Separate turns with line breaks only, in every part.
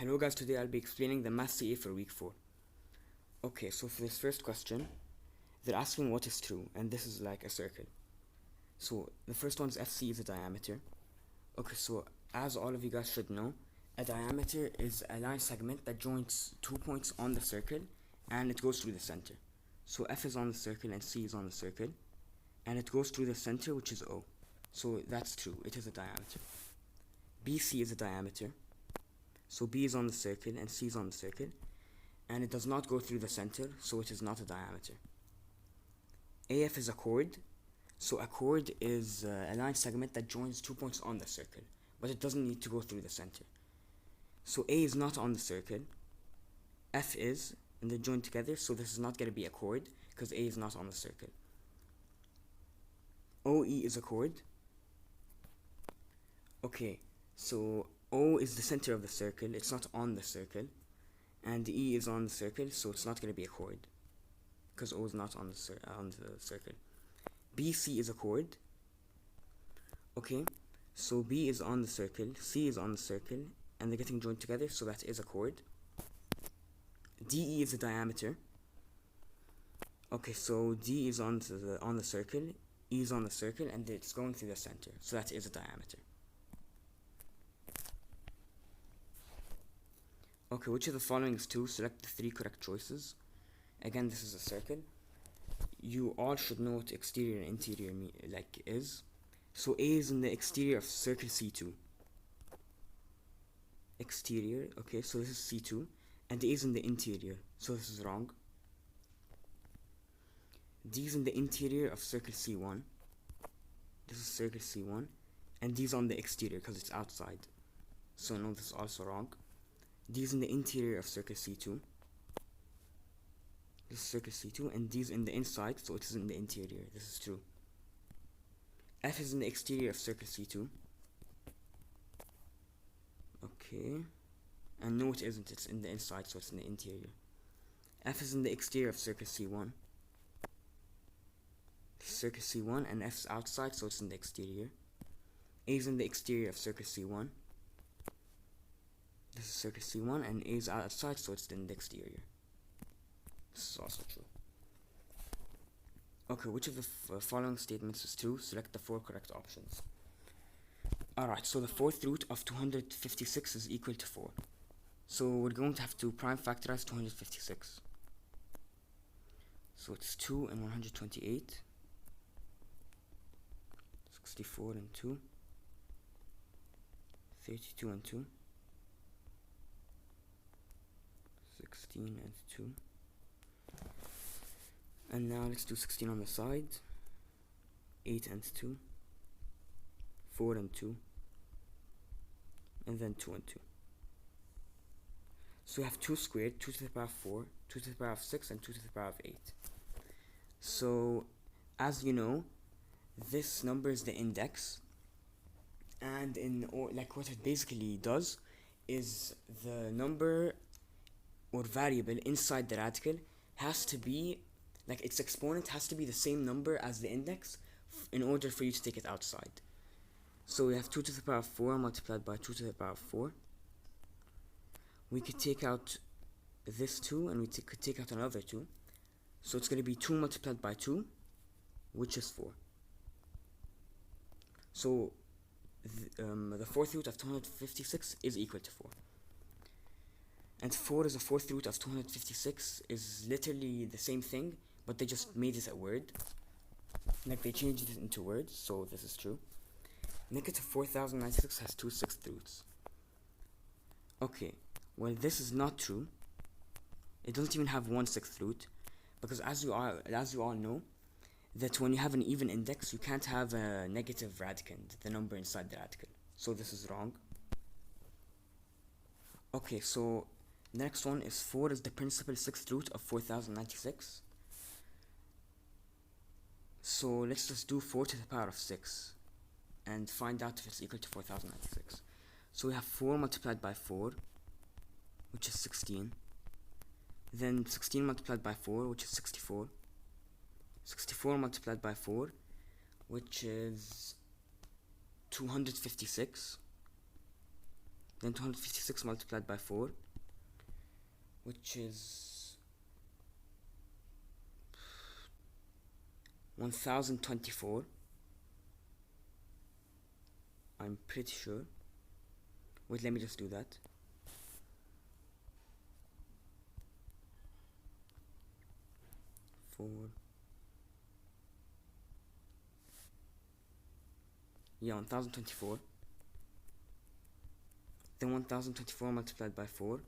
Hello guys, today I'll be explaining the Math CA for week 4. Okay, so for this first question, they're asking what is true, and this is like a circle. So the first one is FC is a diameter. Okay, so as all of you guys should know, a diameter is a line segment that joins 2 points on the circle and it goes through the center. So F is on the circle and C is on the circle, and it goes through the center, which is O. So that's true, it is a diameter. BC is a diameter. So B is on the circle and C is on the circle, and it does not go through the center, so it is not a diameter. AF is a chord. So a chord is a line segment that joins 2 points on the circle, but it doesn't need to go through the center. So A is not on the circle, F is, and they're joined together, so this is not going to be a chord because A is not on the circle. OE is a chord. Okay, so O is the center of the circle, it's not on the circle, and E is on the circle, so it's not going to be a chord because O is not on the circle. BC is a chord. Okay, so B is on the circle, C is on the circle, and they're getting joined together, so that is a chord. DE is a diameter. Okay, so D is on the circle, E is on the circle, and it's going through the center, so that is a diameter. Okay, which of the following is true? Select the 3 correct choices. Again, this is a circle. You all should know what exterior and interior is. So A is in the exterior of circle C2. Exterior, okay, so this is C2. And A is in the interior, so this is wrong. D is in the interior of circle C1. This is circle C1. And D is on the exterior because it's outside. So no, this is also wrong. D is in the interior of circle C2. This is circle C2, and D is in the inside, so it is in the interior. This is true. F is in the exterior of circle C2. Okay. And no, it isn't. It's in the inside, so it's in the interior. F is in the exterior of circle C1. This is circle C1, and F is outside, so it's in the exterior. A is in the exterior of circle C1. This is circle C1, and A is outside, so it's in the exterior. This is also true. Okay, which of the following statements is true? Select the 4 correct options. Alright, so the 4th root of 256 is equal to 4. So we're going to have to prime factorize 256. So it's 2 and 128. 64 and 2. 32 and 2. 16 and 2. And now let's do 16 on the side. 8 and 2. 4 and 2. And then 2 and 2. So we have 2 squared, 2 to the power of 4, 2 to the power of 6, and 2 to the power of 8. So, as you know, this number is the index. And what it basically does is the number or variable inside the radical has to be, its exponent has to be the same number as the index in order for you to take it outside. So we have 2 to the power of 4 multiplied by 2 to the power of 4. We could take out this 2 and we could take out another 2. So it's going to be 2 multiplied by 2, which is 4. So the 4th root of 256 is equal to 4. And 4 is the 4th root of 256 is literally the same thing, but they just made it a word. They changed it into words, so this is true. Negative 4096 has 2 6th roots. Okay, well this is not true. It doesn't even have 1 6th root, because as you all know, that when you have an even index, you can't have a negative radicand, the number inside the radical. So this is wrong. Okay, so the next one is 4 is the principal 6th root of 4096. So let's just do 4 to the power of 6 and find out if it's equal to 4096. So we have 4 multiplied by 4, which is 16. Then 16 multiplied by 4, which is 64. 64 multiplied by 4, which is 256. then 256 multiplied by 4, which is 1024. I'm pretty sure. Wait, let me just do that. Yeah, 1024. Then 1024 multiplied by 4.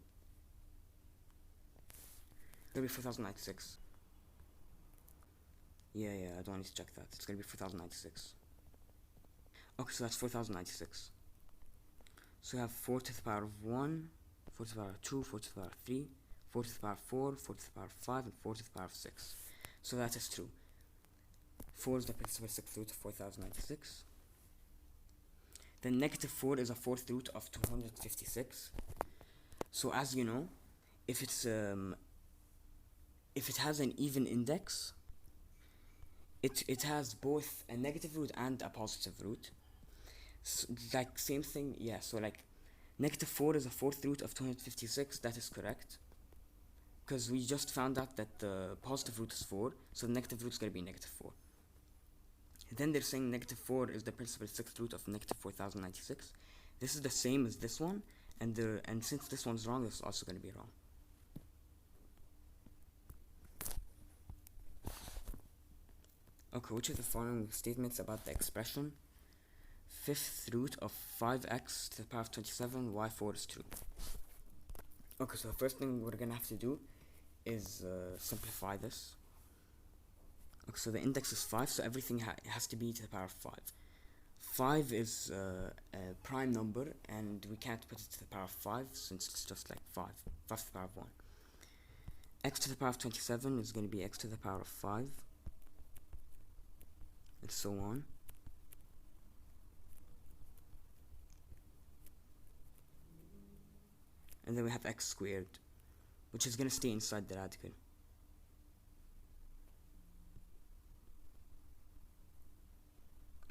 It's gonna be 4096. Yeah, I don't need to check that. It's gonna be 4096. Okay, so that's 4096. So we have 4 to the power of 1, 4 to the power of 2, 4 to the power of 3, 4 to the power of 4, 4 to the power of 5, and 4 to the power of 6. So that is true. 4 is the principal sixth root of 4096. Then negative 4 is a fourth root of 256. So as you know, if it has an even index, it has both a negative root and a positive root. So, like same thing, yeah. So like negative 4 is a fourth root of 256. That is correct, because we just found out that the positive root is 4, so the negative root is going to be negative 4. Then they're saying negative 4 is the principal sixth root of negative 4096. This is the same as this one, and since this one's wrong, this is also going to be wrong. Okay, which of the following statements about the expression fifth root of 5x to the power of 27 y4 is true? Okay, so the first thing we're going to have to do is simplify this. Okay, so the index is 5, so everything has to be to the power of 5. 5 is a prime number, and we can't put it to the power of 5 since it's just like 5. 5 to the power of 1. X to the power of 27 is going to be x to the power of 5, and so on. And then we have x squared, which is going to stay inside the radical.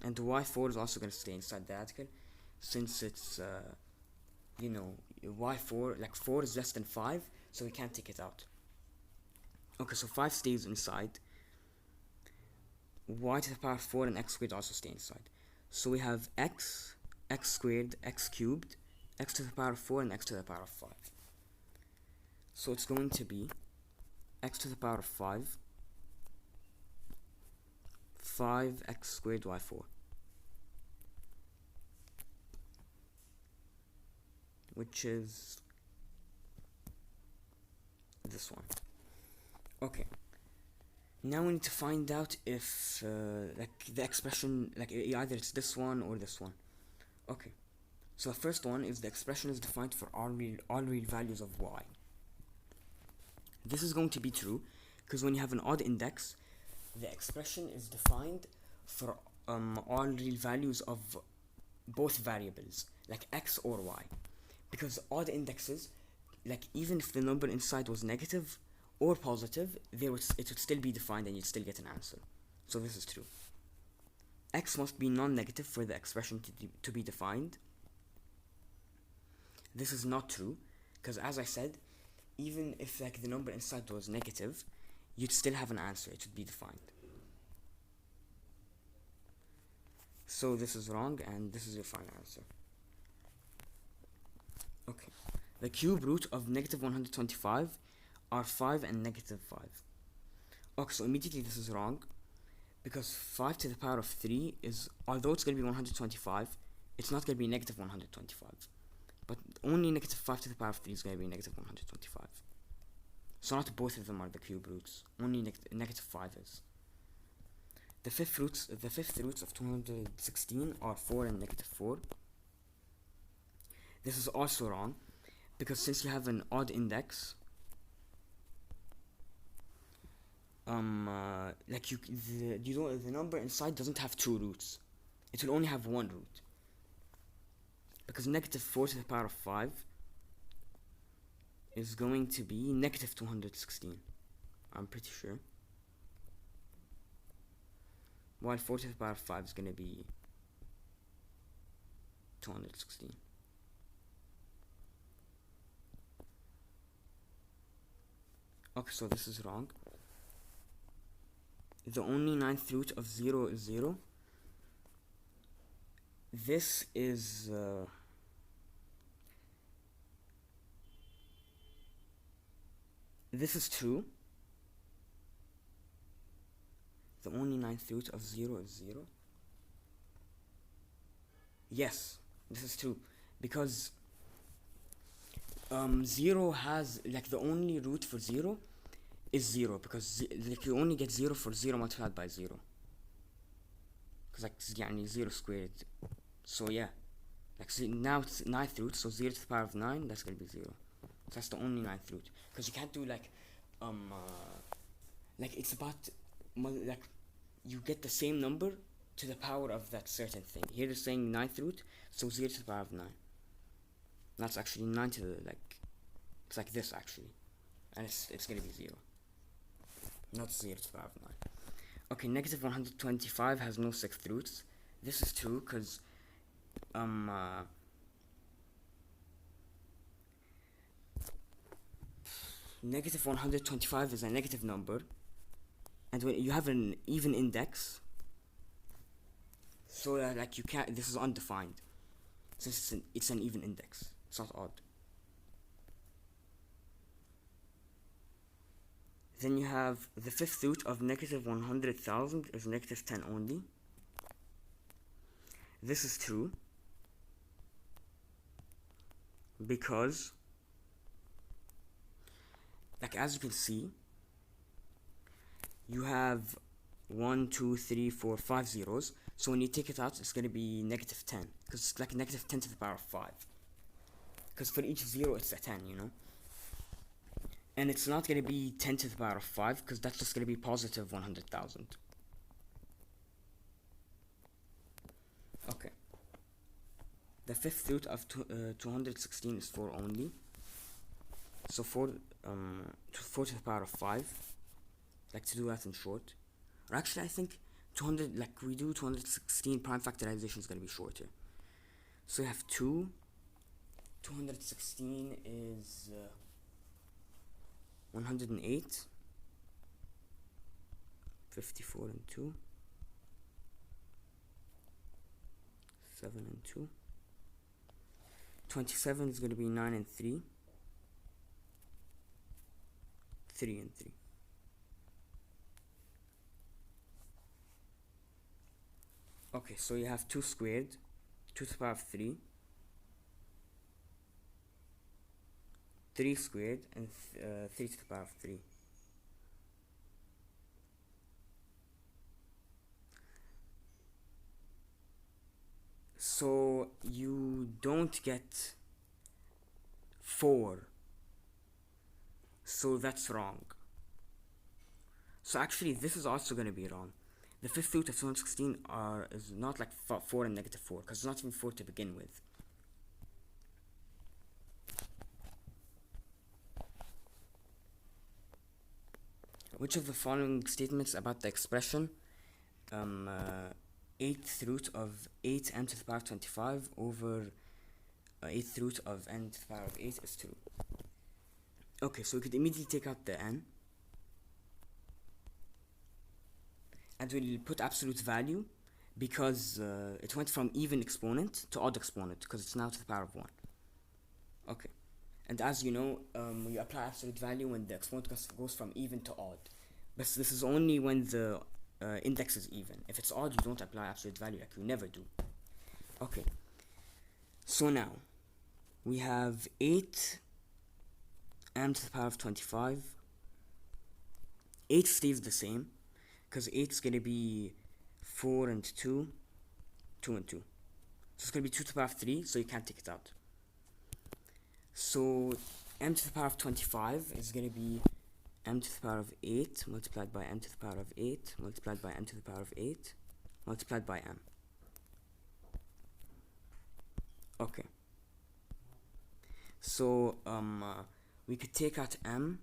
And y4 is also going to stay inside the radical, since it's, y4, like 4 is less than 5, so we can't take it out. Okay, so 5 stays inside. Y to the power of 4 and x squared also stay inside. So we have x squared, x cubed, x to the power of 4, and x to the power of 5. So it's going to be x to the power of 5, 5x squared y4, which is this one. Okay, now we need to find out if like the expression, like either it's this one or this one. Okay, so the first one is the expression is defined for all real values of y. This is going to be true because when you have an odd index, the expression is defined for all real values of both variables, like x or y. Because odd indexes, like even if the number inside was negative or positive, it would still be defined and you'd still get an answer. So this is true. X must be non-negative for the expression to be defined. This is not true, because as I said, even if like the number inside was negative, you'd still have an answer. It should be defined. So this is wrong, and this is your final answer. Okay, the cube root of negative 125 are 5 and negative 5. Okay, so immediately this is wrong, because 5 to the power of 3 is, although it's going to be 125, it's not going to be negative 125. But only negative 5 to the power of 3 is going to be negative 125. So not both of them are the cube roots. Only negative 5 is. The fifth roots of 216 are 4 and negative 4. This is also wrong, because since you have an odd index, the number inside doesn't have two roots. It will only have one root. Because negative 4 to the power of 5 is going to be negative 216. I'm pretty sure. While 4 to the power of 5 is going to be 216. Okay, so this is wrong. The only ninth root of 0 is 0. This is true. The only ninth root of 0 is 0. Yes, this is true, because 0 has, like, the only root for 0 is 0, because like, you only get 0 for 0 multiplied by 0, because like 0 squared. So yeah, like, see, now it's ninth root, so 0 to the power of 9, that's gonna be 0. So that's the only ninth root, because you can't do like it's about like, you get the same number to the power of that certain thing. Here they're saying ninth root, so 0 to the power of 9. That's actually 9 to the, like, it's like this actually, and it's gonna be 0, not 0 to the power of 9. Okay, negative 125 has no sixth roots. This is true, because negative 125 is a negative number, and when you have an even index, so that, like, you can't, this is undefined, since it's an even index, it's not odd. Then you have the fifth root of negative 100,000 is negative 10 only. This is true, because, like, as you can see, you have 1, 2, 3, 4, 5 zeros. So when you take it out, it's going to be negative 10, because it's like negative 10 to the power of 5. Because for each 0, it's a 10, you know? And it's not going to be 10 to the power of 5, because that's just going to be positive 100,000. Okay. The fifth root of 216 is 4 only. So 4 to the power of 5. Like, to do that in short. Or actually, I think 200, like, we do 216 prime factorization is going to be shorter. So you have 216 is 108, 54 and 2, 7 and 2, 27 is going to be 9 and 3, 3 and 3. Okay, so you have 2 squared, 2 to the power of 3, 3 squared, and 3 to the power of 3. So you don't get 4. So that's wrong. So actually, this is also going to be wrong. The fifth root of 216 is not like 4 and negative 4, because it's not even 4 to begin with. Which of the following statements about the expression 8th root of 8n to the power of 25 over 8th root of n to the power of 8 is true? Okay, so we could immediately take out the n, and we'll put absolute value, because it went from even exponent to odd exponent, because it's now to the power of 1. Okay, and as you know, you apply absolute value when the exponent goes from even to odd, but this is only when the index is even. If it's odd, you don't apply absolute value, like you never do. Okay, so now we have 8 m to the power of 25. 8 stays the same, because 8 is going to be 4 and 2, 2 and 2. So it's going to be 2 to the power of 3, so you can't take it out. So m to the power of 25 is going to be m to the power of 8 multiplied by m to the power of 8 multiplied by m to the power of 8 multiplied by m. Okay. So we could take out m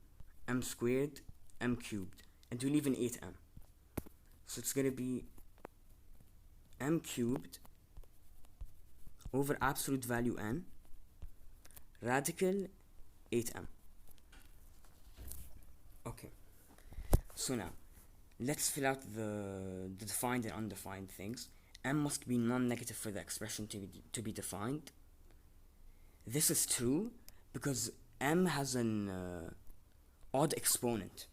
squared, m cubed, and we'll leave an 8m. So it's going to be m cubed over absolute value n radical 8m. Okay, so now let's fill out the defined and undefined things. M must be non-negative for the expression to be defined. This is true because M has an odd exponent.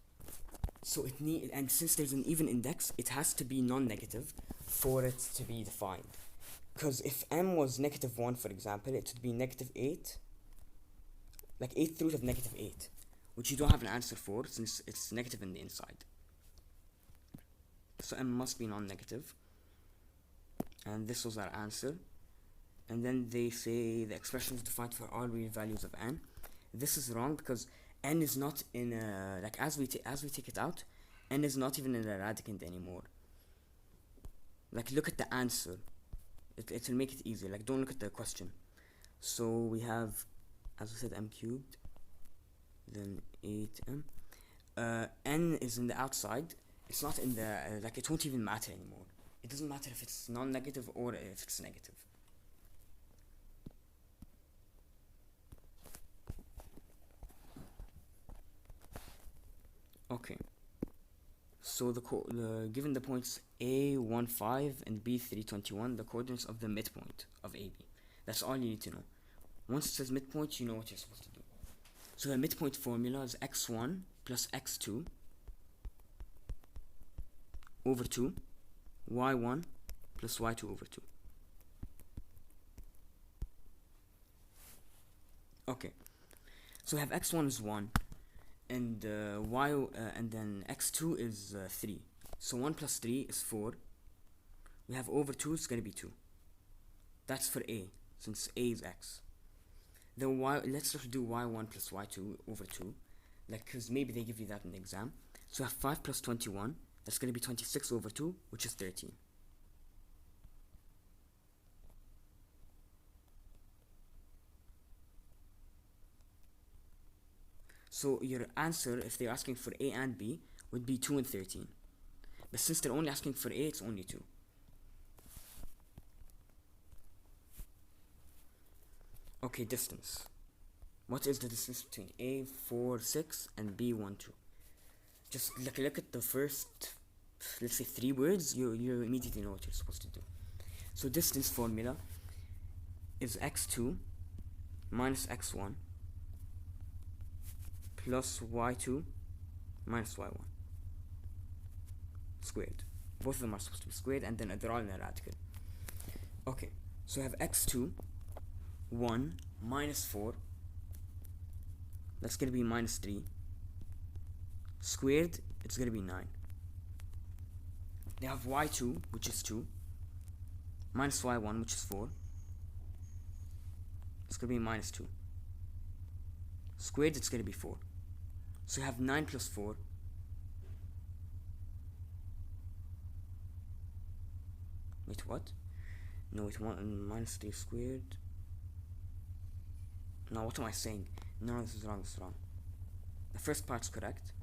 So and since there's an even index, it has to be non-negative for it to be defined. Because if M was -1, for example, it would be -8, like 8th root of -8, which you don't have an answer for since it's negative in the inside. So M must be non-negative, and this was our answer. And then they say the expression is defined for all real values of n. This is wrong because n is not in a, like as we take it out, n is not even in a radicand anymore. Like look at the answer, it will make it easier. Like don't look at the question. So we have, as we said, m cubed, then 8m. N is in the outside. It's not in the like it won't even matter anymore. It doesn't matter if it's non-negative or if it's negative. Okay, so given the points A15 and B321, the coordinates of the midpoint of AB. That's all you need to know. Once it says midpoint, you know what you're supposed to do. So the midpoint formula is x1 plus x2 over 2, y1 plus y2 over 2. Okay, so we have x1 is 1, and and then x2 is 3. So 1 plus 3 is 4. We have over 2 is going to be 2. That's for A, since A is x. Then let's just do y1 plus y2 over 2, like because maybe they give you that in the exam. So we have 5 plus 21, that's going to be 26 over 2, which is 13. So your answer, if they're asking for A and B, would be 2 and 13. But since they're only asking for A, it's only 2. Okay, distance. What is the distance between A46 and B12? Just look at the first, let's say 3 words, you immediately know what you're supposed to do. So distance formula is x2 minus x1 plus y2 minus y1 squared. Both of them are supposed to be squared, and then they're all in a radical. Okay, so we have x2, 1 minus 4, that's going to be minus 3, squared, it's going to be 9. They have y2, which is 2, minus y1, which is 4, it's going to be minus 2, squared, it's going to be 4. So you have 9 plus 4. Wait, what? No, wait, 1 minus 3 squared. No, what am I saying? No, this is wrong, The first part's correct.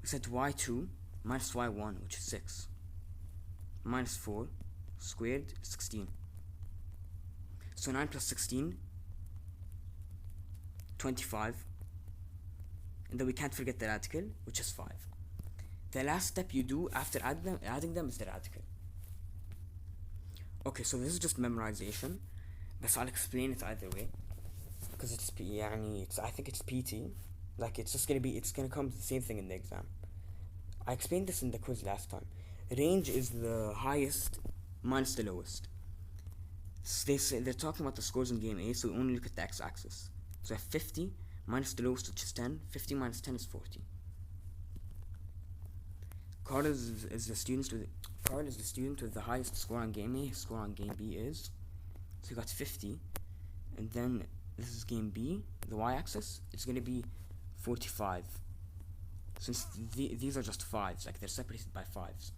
We said y2 minus y1, which is 6, minus 4, squared, 16. So 9 plus 16, 25. And then we can't forget the radical, which is 5. The last step you do after adding them is the radical. Okay, so this is just memorization, but I'll explain it either way, because I think it's PT. Like it's gonna come the same thing in the exam. I explained this in the quiz last time. Range is the highest minus the lowest. So they're talking about the scores in game A, so we only look at the x-axis. So I have 50 minus the lowest, which is 10. 50 minus 10 is 40. Carl is the student with the highest score on game A. His score on game B is, so he got 50, and then this is game B, the y-axis, it's going to be 45. Since these are just 5s, like they're separated by 5s.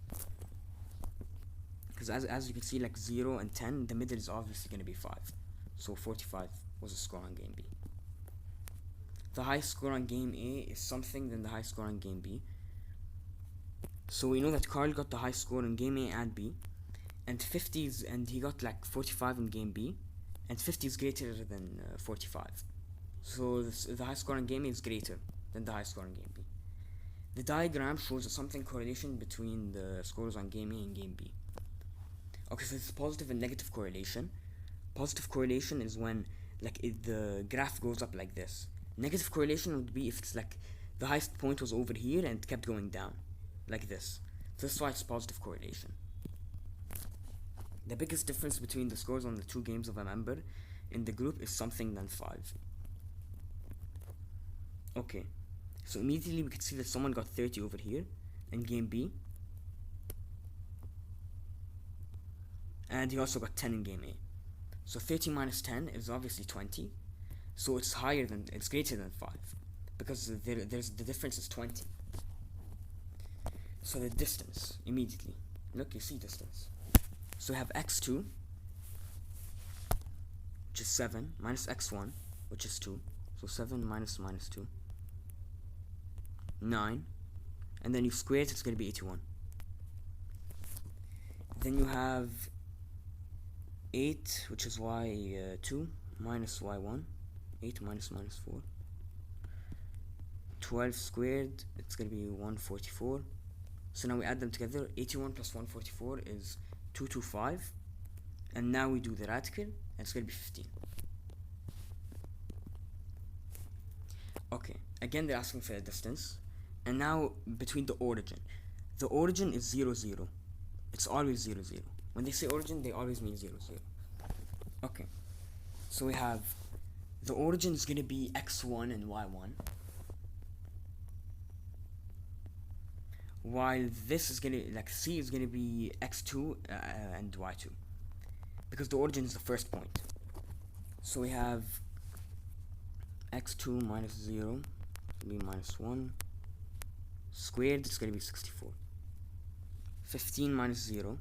Because as you can see, like 0 and 10, the middle is obviously going to be 5. So 45 was the score on game B. The highest score on game A is something than the highest score on game B. So we know that Carl got the high score in game A and B, and he got like 45 in game B, and 50 is greater than 45. So the high score in game A is greater than the high score in game B. The diagram shows something correlation between the scores on game A and game B. Okay, so it's positive and negative correlation. Positive correlation is when the graph goes up like this. Negative correlation would be if it's like the highest point was over here and it kept going down like this. So that's why it's positive correlation. The biggest difference between the scores on the two games of a member in the group is something than 5. Okay, so immediately we can see that someone got 30 over here in game B, and he also got 10 in game A. So 30 minus 10 is obviously 20, so it's greater than 5, because the difference is 20. So the distance, immediately, look, you see distance. So we have x2, which is 7, minus x1, which is 2, so 7 minus 2, 9, and then you square it, it's going to be 81. Then you have 8, which is y2 minus y1, 8 minus 4, 12 squared, it's going to be 144. So now we add them together, 81 plus 144 is 225, and now we do the radical, and it's going to be 15. Okay, again they're asking for the distance, and now between the origin is 0, 0. It's always 0, 0. When they say origin, they always mean 0, 0. Okay, so we have the origin is going to be x1 and y1, while this is going to, C is going to be x2 and y2, because the origin is the first point. So we have x2 minus 0 will be minus 1, squared, it's going to be 64. 15 minus 0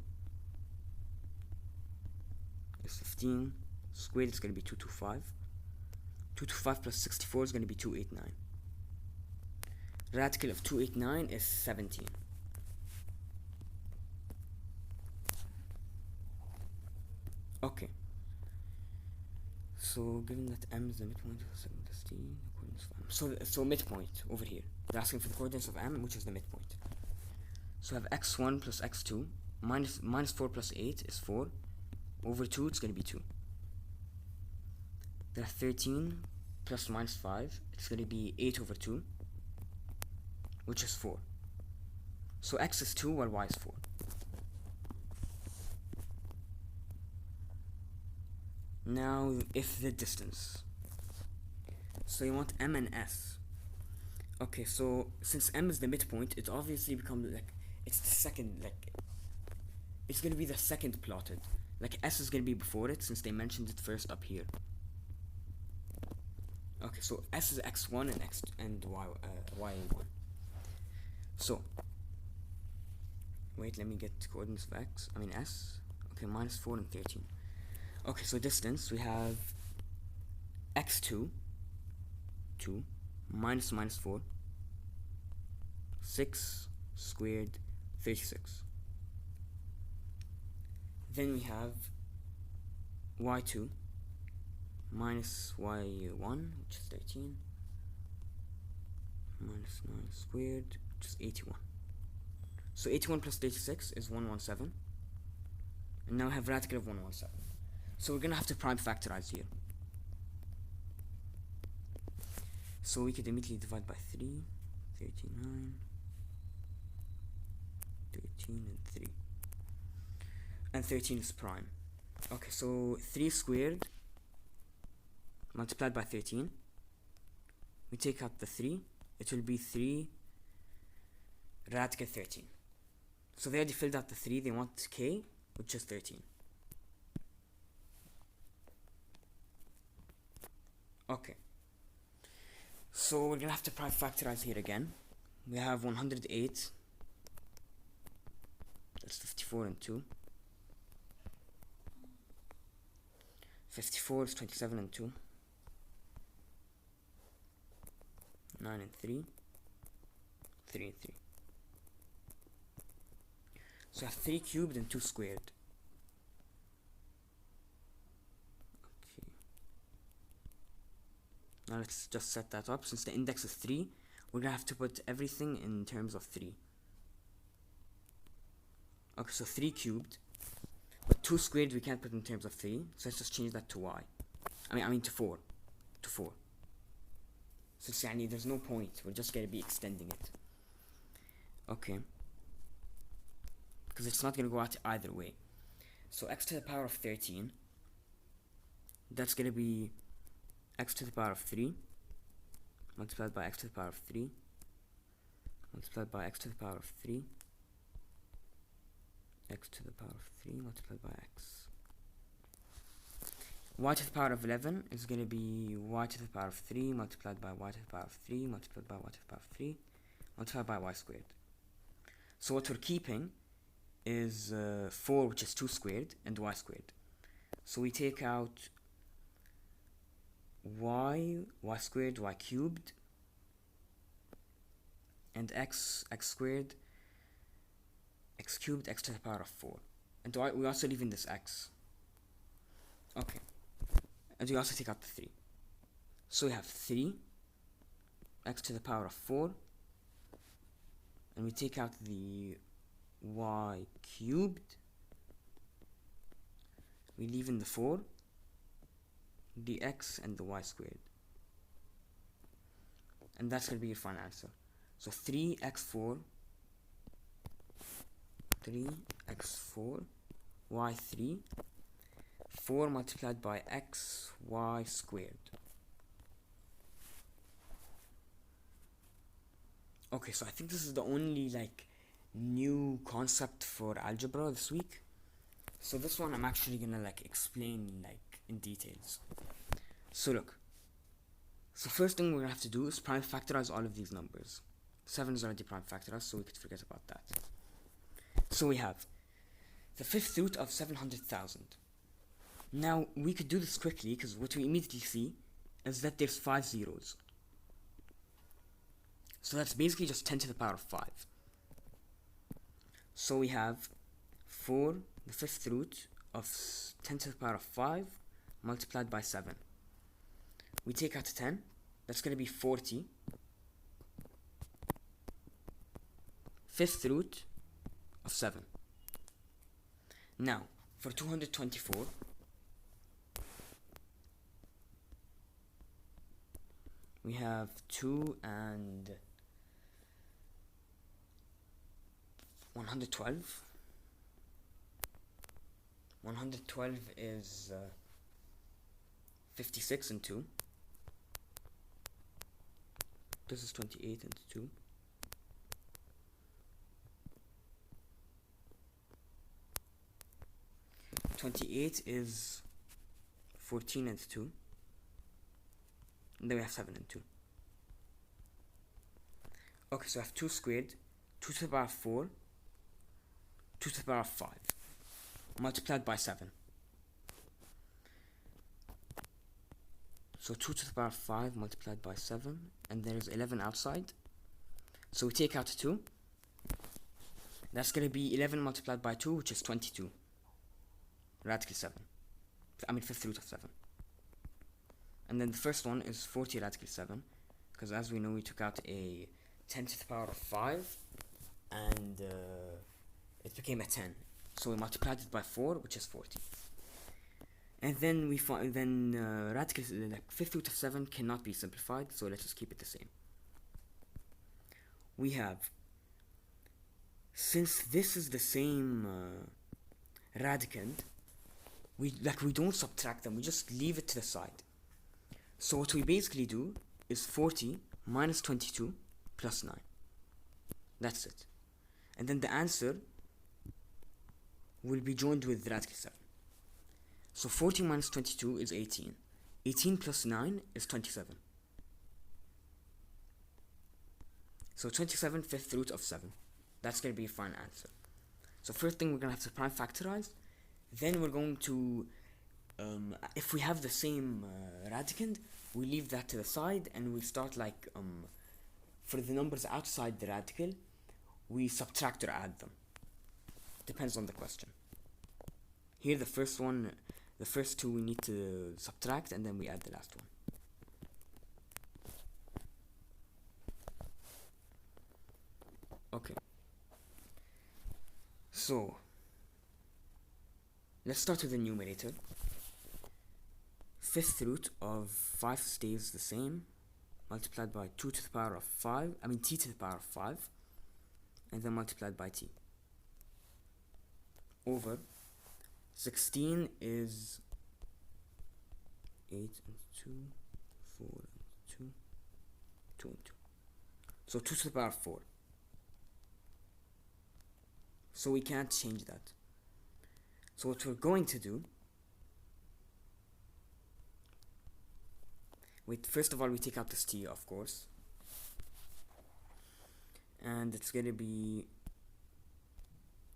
is 15, squared is going to be 225. 225 plus 64 is going to be 289. Radical of 289 is 17. Okay. So given that m is the midpoint of the segment ST, so midpoint over here. They're asking for the coordinates of m, which is the midpoint. So I have x1 plus x2 minus 4 plus 8 is 4. Over 2, it's going to be 2. Then 13 plus minus 5, it's going to be 8 over 2, which is 4. So x is 2 while y is 4. Now, if the distance. So you want m and s. Okay, so since m is the midpoint, it obviously becomes it's the second, it's going to be the second plotted. S is going to be before it, since they mentioned it first up here. Okay, so s is x1 and y1. So, wait, let me get coordinates of s. Okay, minus 4 and 13. Okay, so distance, we have x2, 2, minus 4, 6 squared, 36. Then we have y2 minus y1, which is 13, minus 9 squared, which is 81. So 81 plus 36 is 117. And now we have radical of 117. So we're going to have to prime factorize here. So we could immediately divide by 3, 39, 13, and 3. And 13 is prime. Okay, so 3 squared multiplied by 13. We take out the 3. It will be 3 radical 13. So they already filled out the 3. They want k, which is 13. Okay. So we're gonna have to prime factorize here again. We have 108. That's 54 and 2. 54 is 27 and 2. 9 and 3. 3 and 3. So I have 3 cubed and 2 squared. Okay. Now let's just set that up. Since the index is 3, we're gonna have to put everything in terms of 3. Okay, so 3 cubed. But 2 squared we can't put in terms of 3, so let's just change that to y. I mean to 4. To 4. So يعني there's no point, we're just gonna be extending it. Okay. Because it's not gonna go out either way. So x to the power of 13, that's gonna be x to the power of 3 multiplied by x to the power of 3 multiplied by x to the power of 3 x to the power of 3 multiplied by x. Y to the power of 11 is going to be y to the power of 3 multiplied by y to the power of 3 multiplied by y to the power of 3 multiplied by y squared. So what we're keeping is 4, which is 2 squared, and y squared. So we take out y squared, y cubed, and x squared, x cubed, x to the power of 4. And we also leave in this x. Okay. And we also take out the 3. So we have 3 x to the power of 4, and we take out the y cubed, we leave in the 4, the x, and the y squared. And that's going to be your final answer. So 3x4 y3, 4 multiplied by x, y squared. Okay, so I think this is the only new concept for algebra this week. So this one I'm actually gonna explain in details. So look. So first thing we're gonna have to do is prime factorize all of these numbers. 7 is already prime factorized, so we could forget about that. So we have the 5th root of 700,000. Now we could do this quickly because what we immediately see is that there's 5 zeros. So that's basically just 10 to the power of 5. So we have 4, the 5th root of 10 to the power of 5 multiplied by 7. We take out 10, that's going to be 40. 5th root of 7. Now, for 224, we have 2 and 112. 112 is 56 and 2. This is 28 and 2. "28 is 14 and 2. And then we have 7 and 2. Okay, so I have 2 squared, 2 to the power of 4, 2 to the power of 5, multiplied by 7. So 2 to the power of 5 multiplied by 7, and there is 11 outside. So we take out 2. That's going to be 11 multiplied by 2, which is 22. Radical 7. I mean 5th root of 7. And then the first one is 40 radical 7, because as we know we took out a 10 to the power of 5, and it became a 10. So we multiplied it by 4, which is 40. And then we find radical 5th root of 7 cannot be simplified, so let's just keep it the same. We have, since this is the same radicand, we don't subtract them, we just leave it to the side. So what we basically do is 40 minus 22 plus 9. That's it. And then the answer will be joined with radical 7. So 40 minus 22 is 18. 18 plus 9 is 27. So 27 5th root of 7. That's going to be a fine answer. So first thing we're going to have to prime factorize. Then we're going to, if we have the same radicand, we leave that to the side, and we start for the numbers outside the radical, we subtract or add them. Depends on the question. Here the first 2 we need to subtract, and then we add the last one. So let's start with the numerator. Fifth root of 5 stays the same, multiplied by 2 to the power of 5, t to the power of 5, and then multiplied by t, over 16 is 8 and 2, 4 and 2, 2 and 2. So 2 to the power of 4. So we can't change that. So what we're going to do, first of all we take out this t, of course, and it's gonna be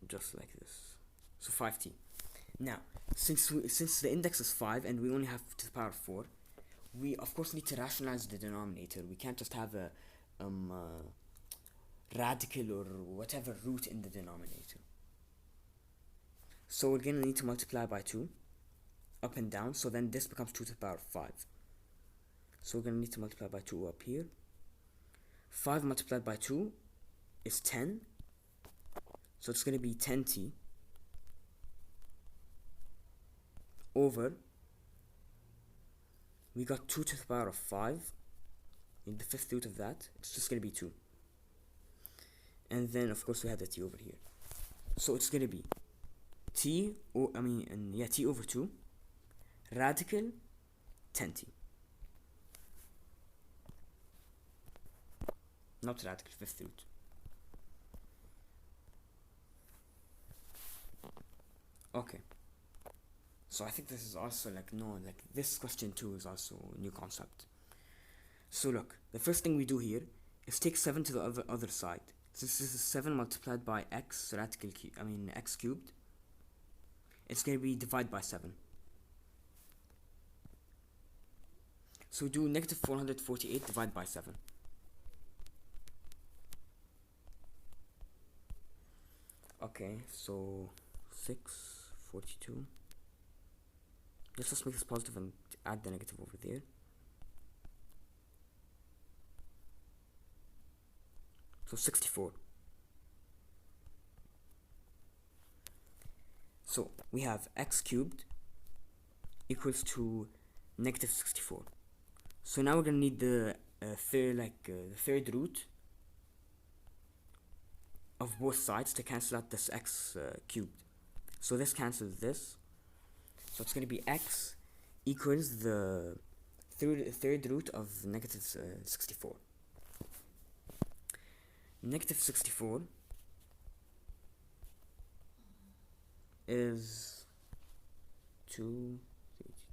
just like this. So 5t. Now, since the index is 5 and we only have to the power of 4, we of course need to rationalize the denominator. We can't just have a radical or whatever root in the denominator. So we're gonna need to multiply by 2 up and down, so then this becomes 2 to the power of 5. So we're gonna need to multiply by 2 up here. 5 multiplied by 2 is 10, so it's gonna be 10t over, we got 2 to the power of 5 in the fifth root of that, it's just gonna be 2, and then of course we have the t over here, so it's gonna be t over 2 radical 10t, not radical fifth root. Okay, so I think this is also this question too is also a new concept. So look, the first thing we do here is take 7 to the other side. Since this is 7 multiplied by x radical x cubed, it's going to be divided by 7. So do negative 448 divided by 7. Okay, so 642. Let's make this positive and add the negative over there. So 64. So we have x cubed equals to negative 64. So now we're gonna need the third root of both sides to cancel out this x cubed. So this cancels this. So it's going to be x equals the third root of negative 64. Negative 64 is 2,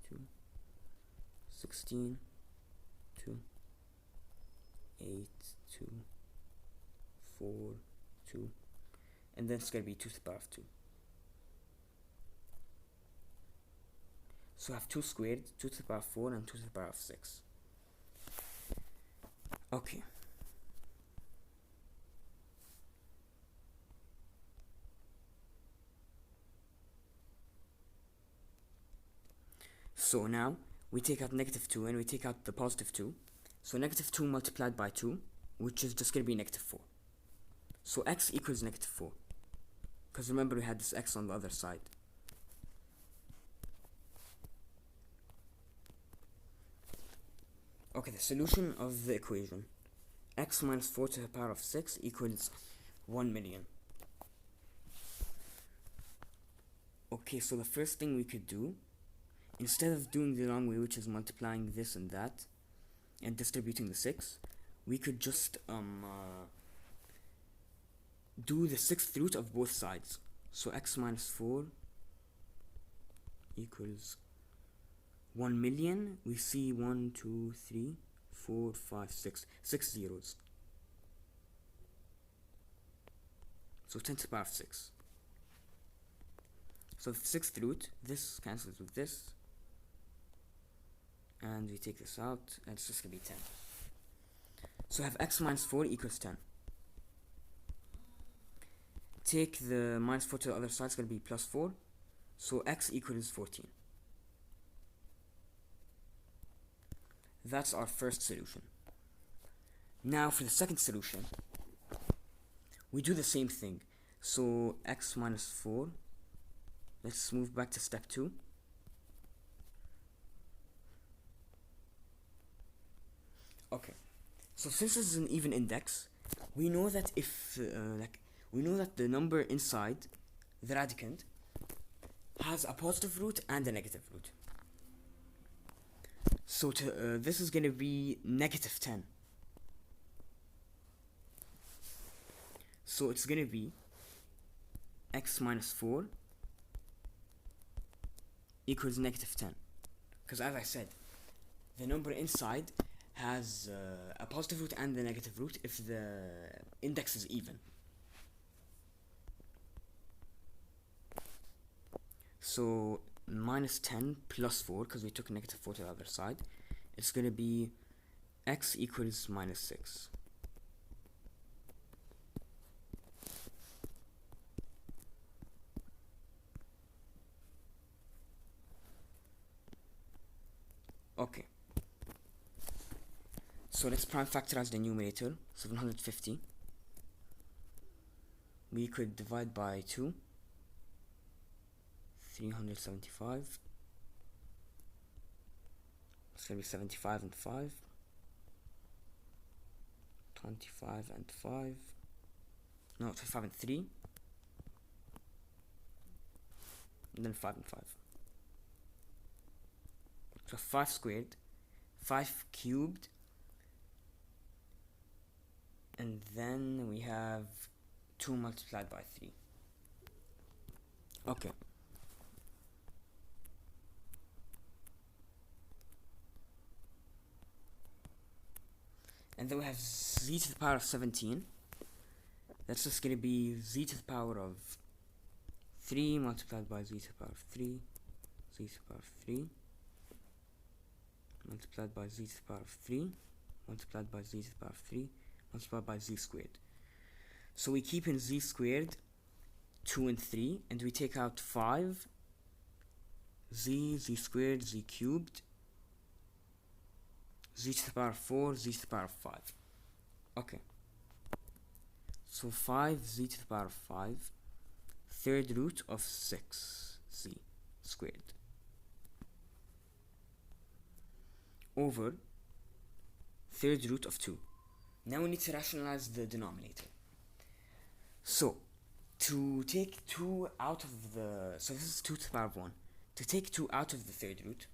32, 16, 2, 8, 2, 4, 2, and then it's going to be 2 to the power of 2. So I have 2 squared, 2 to the power of 4, and 2 to the power of 6. Okay. So now we take out negative 2 and we take out the positive 2. So negative 2 multiplied by 2, which is just going to be negative 4. So x equals negative 4. Because remember we had this x on the other side. Okay, the solution of the equation. X minus 4 to the power of 6 equals 1 million. Okay, so the first thing we could do, instead of doing the long way, which is multiplying this and that and distributing the 6, we could just do the sixth root of both sides. So x minus 4 equals 1 million. We see 1, 2, 3, 4, 5, 6 zeros. So 10 to the power of 6. So the sixth root, this cancels with this, and we take this out, and it's just gonna be 10. So I have x minus 4 equals 10. Take the minus 4 to the other side, it's gonna be plus 4. So x equals 14. That's our first solution. Now for the second solution, we do the same thing. So x minus 4. Let's move back to step 2. Okay, so since this is an even index, we know that if we know that the number inside the radicand has a positive root and a negative root. So this is going to be negative 10. So it's going to be x minus 4 equals negative 10. Because as I said, the number inside has a positive root and a negative root if the index is even. So minus 10 plus 4, because we took negative 4 to the other side, it's going to be x equals minus 6. Okay. So let's prime factorize the numerator, 750. We could divide by 2, 375. It's going to be 75 and 5, 25 and 5, no, 25 and 3, and then 5 and 5. So 5 squared, 5 cubed, and then we have 2 multiplied by 3. Okay. And then we have z to the power of 17. That's just going to be z to the power of 3 multiplied by z to the power of 3, z to the power of 3, multiplied by z to the power of 3, multiplied by z to the power of 3, multiplied by z squared. So we keep in z squared 2 and 3, and we take out 5, z squared, z cubed, z to the power of 4, z to the power of 5. Okay. So 5 z to the power of 5, third root of 6 z squared, over third root of 2. Now we need to rationalize the denominator. So to take 2 out of the, so this is 2 to the power of 1. To take 2 out of the third root,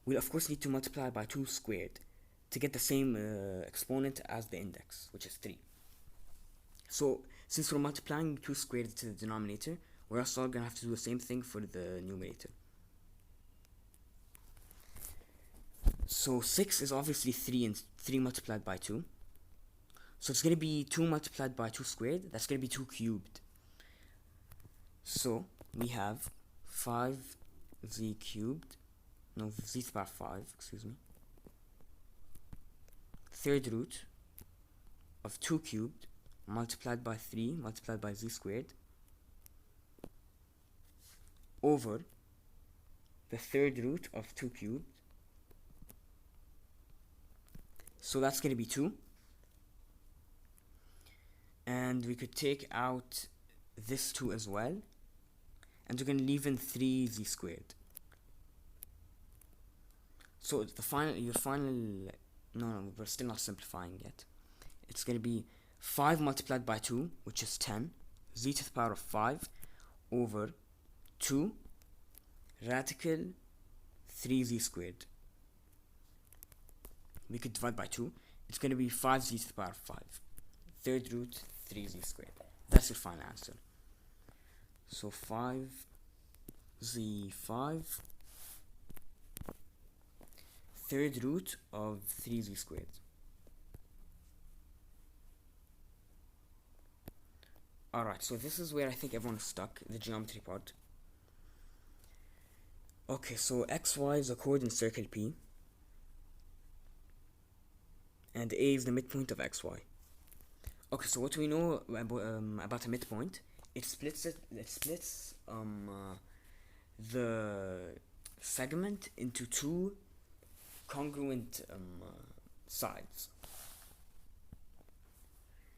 we'll of course need to multiply by 2 squared to get the same exponent as the index, which is 3. So since we're multiplying 2 squared to the denominator, we're also going to have to do the same thing for the numerator. So 6 is obviously 3, and 3 multiplied by 2. So it's going to be 2 multiplied by 2 squared. That's going to be 2 cubed. So we have 5z cubed, no, z to the power 5, excuse me, third root of 2 cubed multiplied by 3 multiplied by z squared, over the third root of 2 cubed. So that's going to be 2. And we could take out this 2 as well. And we're going to leave in 3z squared. So the final, no, we're still not simplifying yet. It's going to be 5 multiplied by 2, which is 10, z to the power of 5, over 2 radical 3z squared. We could divide by 2. It's going to be 5z to the power of 5, third root 3z squared. That's your final answer. So 5z5, third root of 3z squared. Alright, so this is where I think everyone's stuck, the geometry part. Okay, so xy is a chord in circle P, and A is the midpoint of xy. Okay, so what we know about a midpoint, it splits the segment into 2 congruent sides.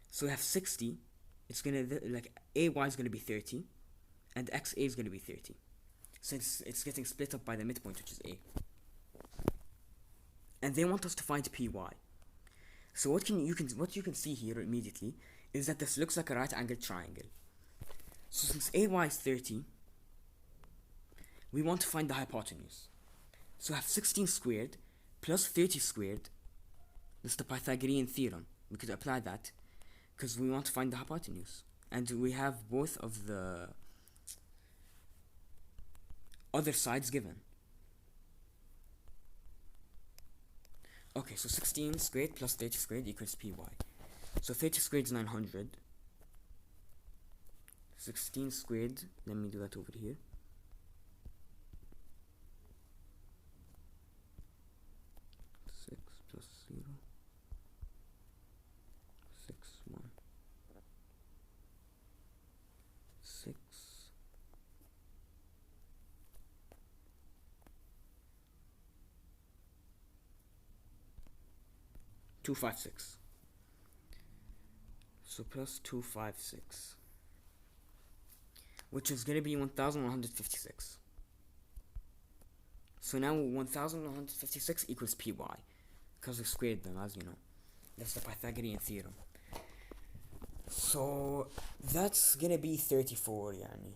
So we have 60 it's gonna like AY is gonna be 30, and XA is gonna be 30, since it's getting split up by the midpoint, which is A. And they want us to find PY. So what you can see here immediately is that this looks like a right angled triangle. So since AY is 30, we want to find the hypotenuse. So we have 16 squared plus 30 squared. This is the Pythagorean theorem. We could apply that because we want to find the hypotenuse. And we have both of the other sides given. Okay, so 16 squared plus 30 squared equals PY. So 30 squared is 900. 16 squared, let me do that over here. Six plus 0. 6, 1. 6. 256. So plus 256, which is going to be 1156. So now 1156 equals PY, because we squared them, as you know. That's the Pythagorean theorem. So that's going to be 34, yani.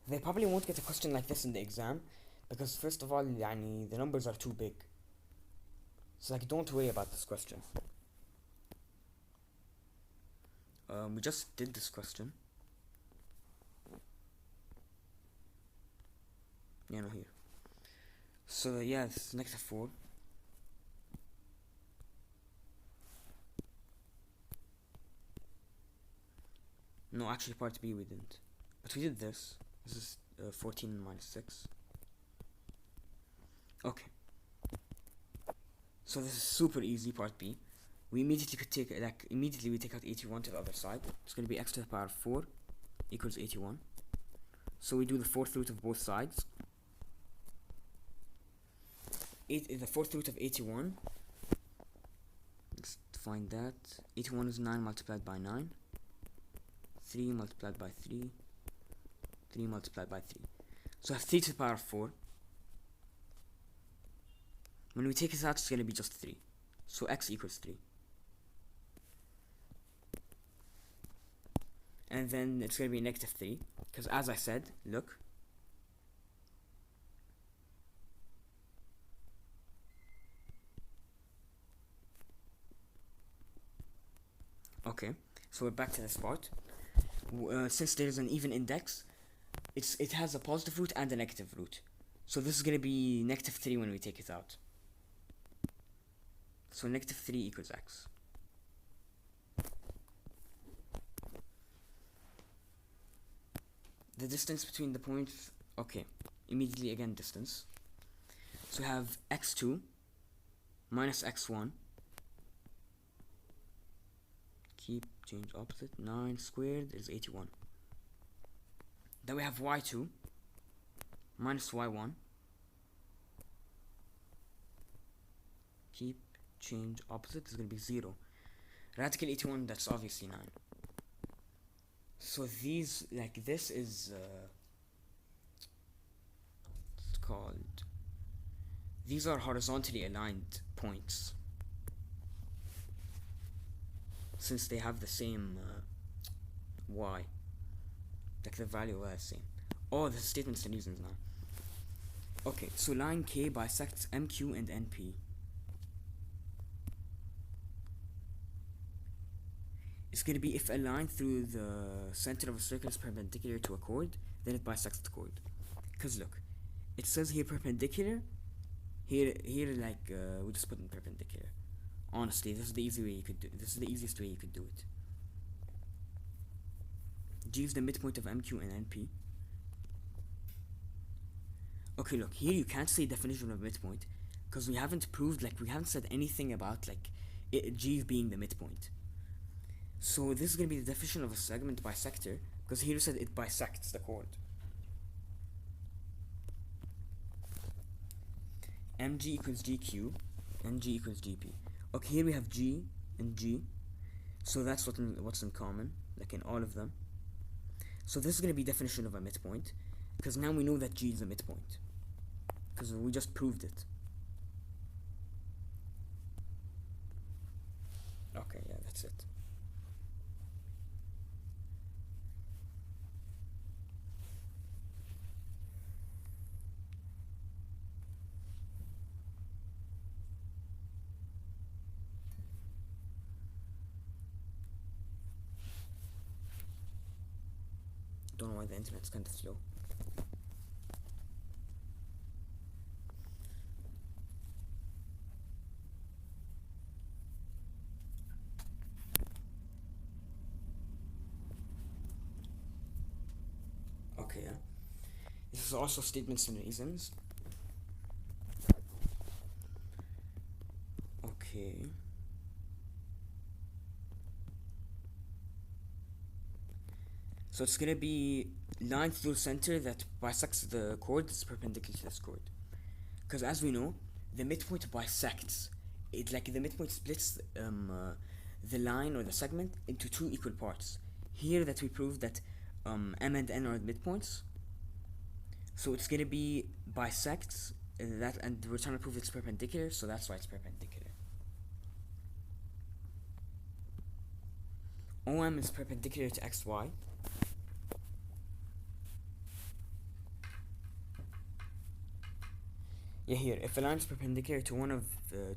They probably won't get a question like this in the exam, because first of all, yani, the numbers are too big. So like, don't worry about this question. We just did this question. Yeah, no, here. So yeah, this is negative 4. No, actually part B we didn't. But we did this. This is 14 minus 6. Okay. So this is super easy, part B. We immediately could take we take out 81 to the other side. It's going to be x to the power 4 equals 81. So we do the fourth root of both sides. The fourth root of 81. Let's find that. 81 is 9 multiplied by 9. 3 multiplied by 3. 3 multiplied by 3. So I have 3 to the power 4. When we take it out, it's going to be just 3. So x equals 3. And then it's going to be negative 3. Because as I said, look. Okay, so we're back to this part. Since there is an even index, it has a positive root and a negative root. So this is going to be negative 3 when we take it out. So negative 3 equals x. The distance between the points, okay, immediately again distance. So we have x2 minus x1. Change opposite. 9 squared is 81. Then we have y2 minus y1. Change opposite is going to be 0. Radical 81, that's obviously 9. So these, like this is, it's called, these are horizontally aligned points. Since they have the same y, like the value are the same. Oh, the statement's the reasons now. Okay, so line K bisects MQ and NP. It's going to be if a line through the center of a circle is perpendicular to a chord, then it bisects the chord. Because look, it says here perpendicular. Here like we just put in perpendicular. Honestly, this is the easy way you could do. This is the easiest way you could do it. G is the midpoint of MQ and NP. Okay, look, here you can't say definition of midpoint because we haven't proved, like, we haven't said anything about, like, G being the midpoint. So this is going to be the definition of a segment bisector, because here you said it bisects the chord. MG equals GQ, and G equals GP. Okay, here we have G and G. So that's what's in common, like in all of them. So this is going to be definition of a midpoint, because now we know that G is a midpoint, because we just proved it. Okay, yeah, that's it. Don't know why the internet's kind of slow. Okay, yeah. This is also statements and reasons. Okay. So it's gonna be line through center that bisects the chord that's perpendicular to this chord. Because as we know, the midpoint bisects. It's like the midpoint splits the line or the segment into two equal parts. Here that we proved that M and N are the midpoints. So it's gonna be bisects that, and we're trying to prove it's perpendicular, so that's why it's perpendicular. OM is perpendicular to XY. Yeah, here, if a line is perpendicular to one of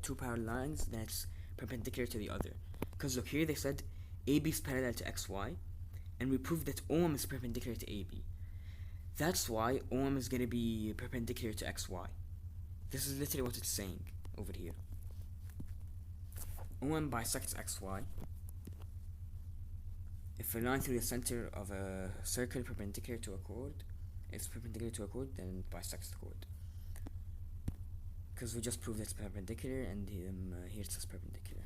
two parallel lines, then it's perpendicular to the other. Because look, here they said AB is parallel to XY, and we proved that OM is perpendicular to AB. That's why OM is going to be perpendicular to XY. This is literally what it's saying over here. OM bisects XY. If a line through the center of a circle perpendicular to a chord is perpendicular to a chord, then it bisects the chord. Because we just proved it's perpendicular, and here it says perpendicular.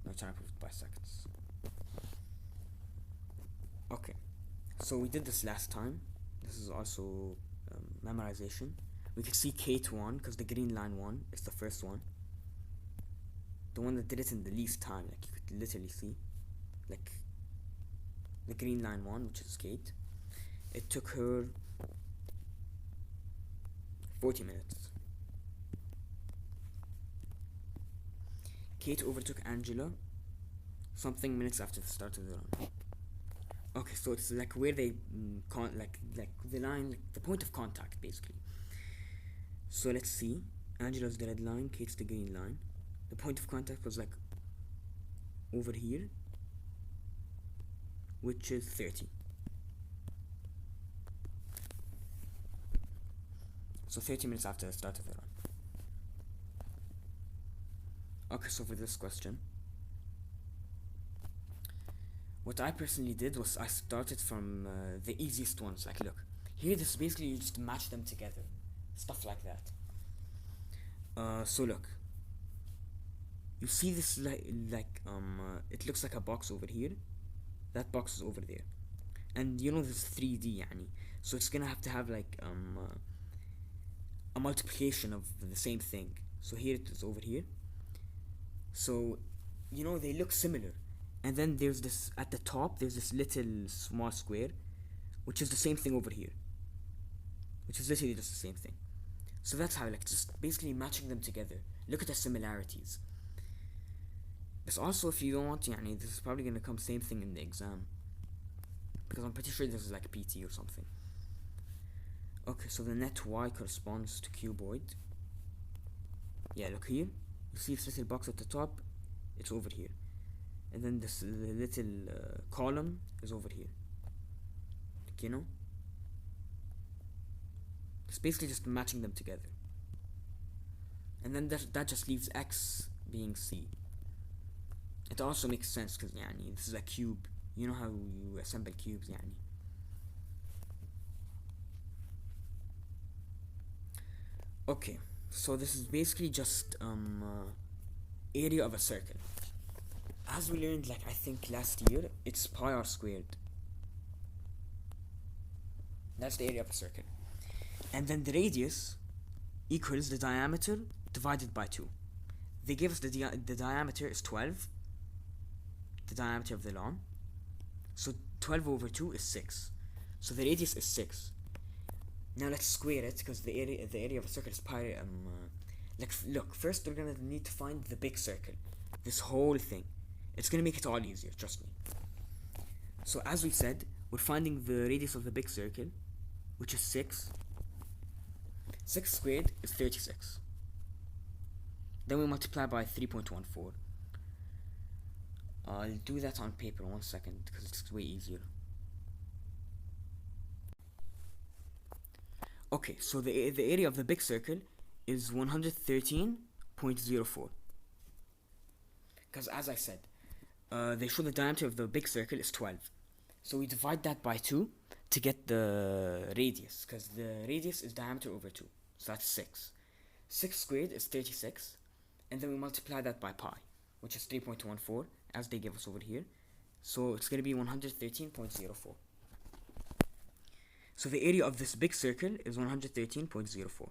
Now trying to prove it bisects. Okay, so we did this last time. This is also memorization. We can see Kate 1 because the green line 1 is the first one. The one that did it in the least time, like you could literally see. Like the green line 1, which is Kate. It took her 40 minutes. Kate overtook Angela something minutes after the start of the run. Okay, so it's like where they like the line, like the point of contact, basically. So let's see. Angela's the red line, Kate's the green line. The point of contact was like over here, which is 30. So 30 minutes after the start of the run. Okay, so for this question, what I personally did was I started from the easiest ones. Like, look, here this is basically you just match them together, stuff like that. So look, you see this it looks like a box over here. That box is over there, and you know this is 3D, yani. So it's gonna have to have like a multiplication of the same thing. So here it is over here. So, you know, they look similar. And then there's this, at the top, there's this little small square, which is the same thing over here. Which is literally just the same thing. So that's how, like, just basically matching them together. Look at the similarities. But also, if you don't want to, this is probably going to come same thing in the exam. Because I'm pretty sure this is like PT or something. Okay, so the net Y corresponds to cuboid. Yeah, look here. You see this little box at the top, it's over here, and then this little column is over here. Like, you know, it's basically just matching them together, and then that just leaves X being C. It also makes sense because this is a cube. You know how you assemble cubes, Okay. So this is basically just area of a circle. As we learned, like I think last year, it's pi r squared. That's the area of a circle. And then the radius equals the diameter divided by 2. They give us the diameter is 12. the diameter of the lawn. So 12 over 2 is 6. So the radius is 6. Now let's square it, because the area of a circle is pi. Look, first we're gonna need to find the big circle. This whole thing. It's gonna make it all easier, trust me. So as we said, we're finding the radius of the big circle, which is 6. 6 squared is 36. Then we multiply by 3.14. I'll do that on paper 1 second, because it's way easier. Okay, so the area of the big circle is 113.04. Because as I said, they show the diameter of the big circle is 12. So we divide that by 2 to get the radius, because the radius is diameter over 2. So that's 6. 6 squared is 36. And then we multiply that by pi, which is 3.14, as they give us over here. So it's going to be 113.04. So the area of this big circle is 113.04.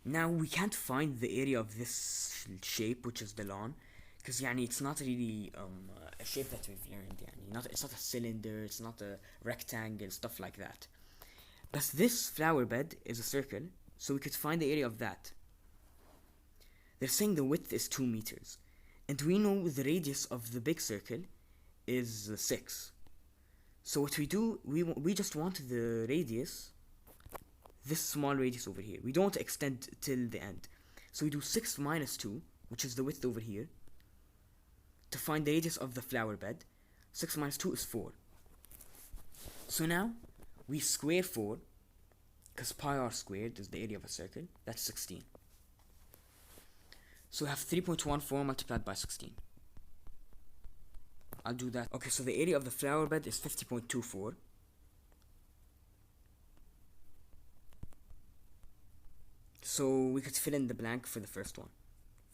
Now we can't find the area of this shape, which is the lawn, because it's not really a shape that we've learned. It's not a cylinder, it's not a rectangle, stuff like that. But this flower bed is a circle, so we could find the area of that. They're saying the width is 2 meters, and we know the radius of the big circle is 6. So what we do, we just want the radius, this small radius over here. We don't extend till the end. So we do 6 minus 2, which is the width over here, to find the radius of the flower bed. 6 minus 2 is 4. So now we square 4, because pi r squared is the area of a circle. That's 16. So we have 3.14 multiplied by 16. I'll do that. Okay, so the area of the flower bed is 50.24. So we could fill in the blank for the first one.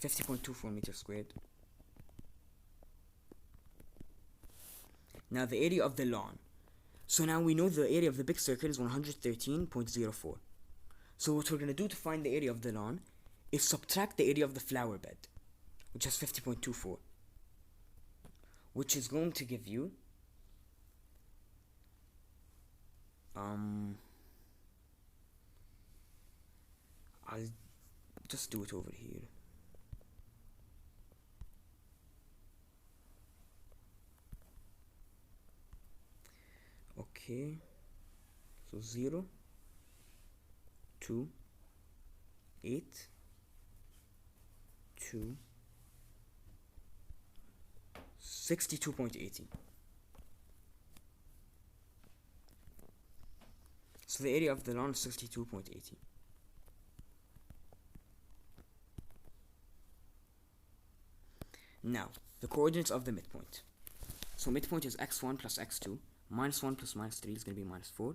50.24 meters squared. Now the area of the lawn. So now we know the area of the big circle is 113.04. So what we're going to do to find the area of the lawn is subtract the area of the flower bed, which is 50.24, which is going to give you I'll just do it over here. Okay, so 0, 2, 8, 2, 62.80. So the area of the lawn is 62.80. Now, the coordinates of the midpoint. So midpoint is x1 plus x2. Minus 1 plus minus 3 is going to be minus 4.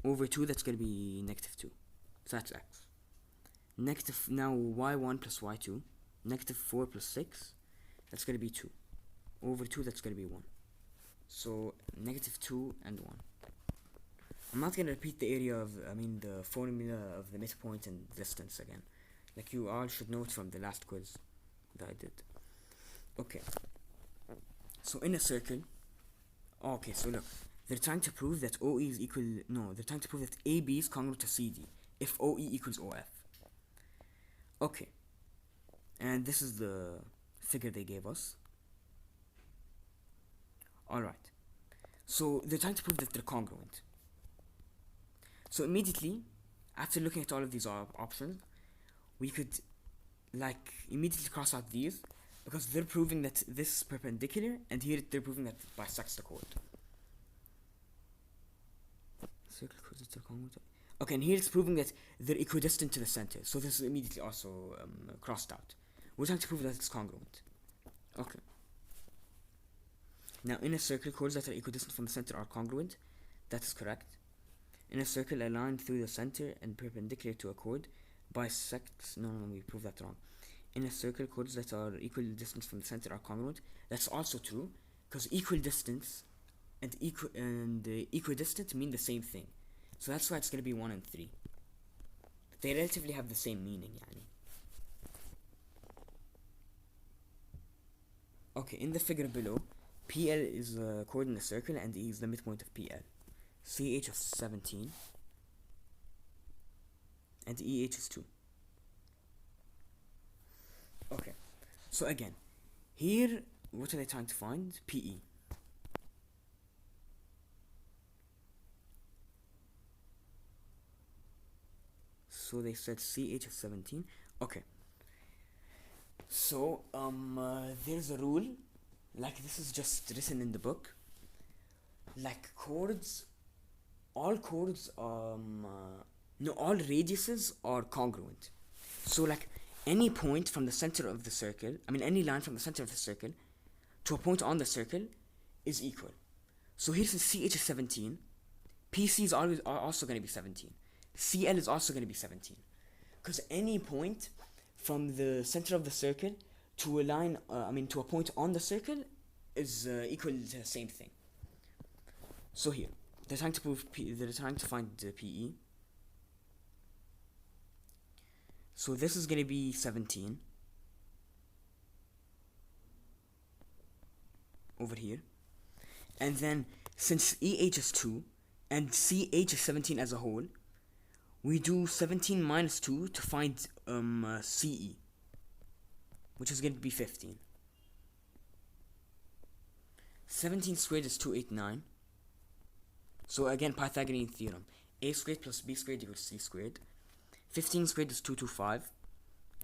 Over 2, that's going to be negative 2. So that's x. Now y1 plus y2. Negative 4 plus 6. That's going to be 2. Over 2, that's going to be 1. So negative 2 and 1. I'm not going to repeat the area of, the formula of the midpoint and distance again. Like you all should know it from the last quiz that I did. Okay. So in a circle, okay, so look, they're trying to prove that OE is equal, they're trying to prove that AB is congruent to CD if OE equals OF. Okay. And this is the figure they gave us. Alright. So they're trying to prove that they're congruent. So immediately, after looking at all of these options, we could immediately cross out these, because they're proving that this is perpendicular, and here they're proving that it bisects the chord. Circle chords are congruent. Okay, and here it's proving that they're equidistant to the center, so this is immediately also crossed out. We're trying to prove that it's congruent. Okay. Now, in a circle, chords that are equidistant from the center are congruent. That is correct. In a circle, a line through the center and perpendicular to a chord bisects. No, we proved that wrong. In a circle, chords that are equal distance from the center are congruent. That's also true, because equal distance and equidistant mean the same thing. So that's why it's going to be 1 and 3. They relatively have the same meaning, Okay, in the figure below, PL is a chord in the circle and E is the midpoint of PL. CH is 17 and EH is 2. Okay, so again, here, what are they trying to find? PE. So they said CH is 17. Okay. So, there's a rule, like this is just written in the book. Like chords, all chords, no, all radiuses are congruent. So like any point from the center of the circle, any line from the center of the circle to a point on the circle is equal. So here since CH is 17, PC is always also going to be 17. CL is also going to be 17. Because any point from the center of the circle to a line, to a point on the circle is equal to the same thing. So here, they're trying to find the PE. So this is going to be 17 over here. And then since EH is 2 and CH is 17 as a whole, we do 17 minus 2 to find CE, which is going to be 15. 17 squared is 289. So again, Pythagorean theorem. A squared plus B squared equals C squared. 15 squared is 225.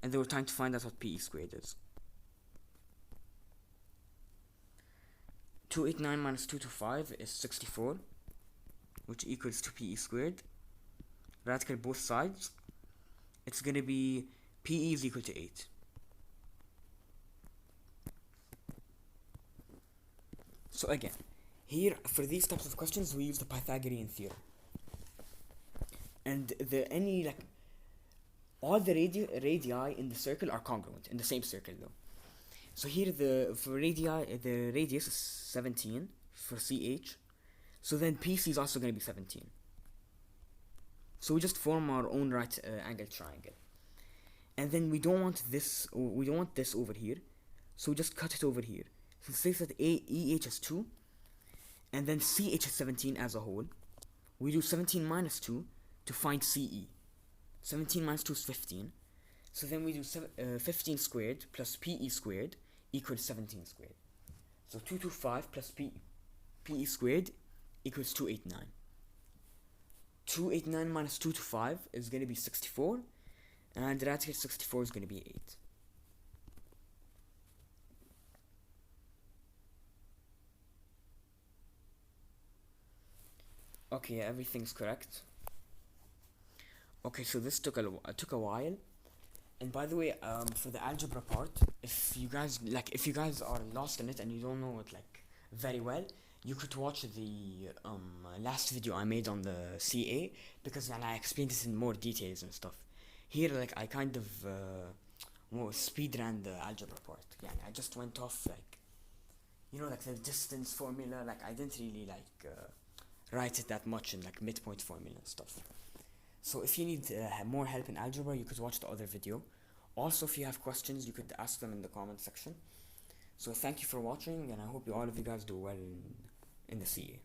And they were trying to find out what PE squared is. 289 minus 225 is 64, which equals to PE squared. Radical both sides. It's going to be PE is equal to 8. So again, here for these types of questions we use the Pythagorean theorem. And all the radii in the circle are congruent in the same circle though. So here the radius is 17 for CH. So then PC is also going to be 17. So we just form our own right angle triangle. And then we don't want this over here. So we just cut it over here. So say that EH is 2 and then CH is 17 as a whole. We do 17 minus 2 to find CE. 17 minus 2 is 15. So then we do 15 squared plus PE squared equals 17 squared. So 225 plus PE squared equals 289. 289 minus 225 is going to be 64. And radical 64 is going to be 8. Okay, everything's correct. Okay, so this took a while. And by the way, for the algebra part, if you guys are lost in it and you don't know it very well, you could watch the last video I made on the CA, because I explained this in more details and stuff. Here I kind of speed ran the algebra part. Yeah, I just went off the distance formula. I didn't really write it that much in midpoint formula and stuff. So if you need more help in algebra, you could watch the other video. Also, if you have questions, you could ask them in the comment section. So thank you for watching, and I hope all of you guys do well in the CA.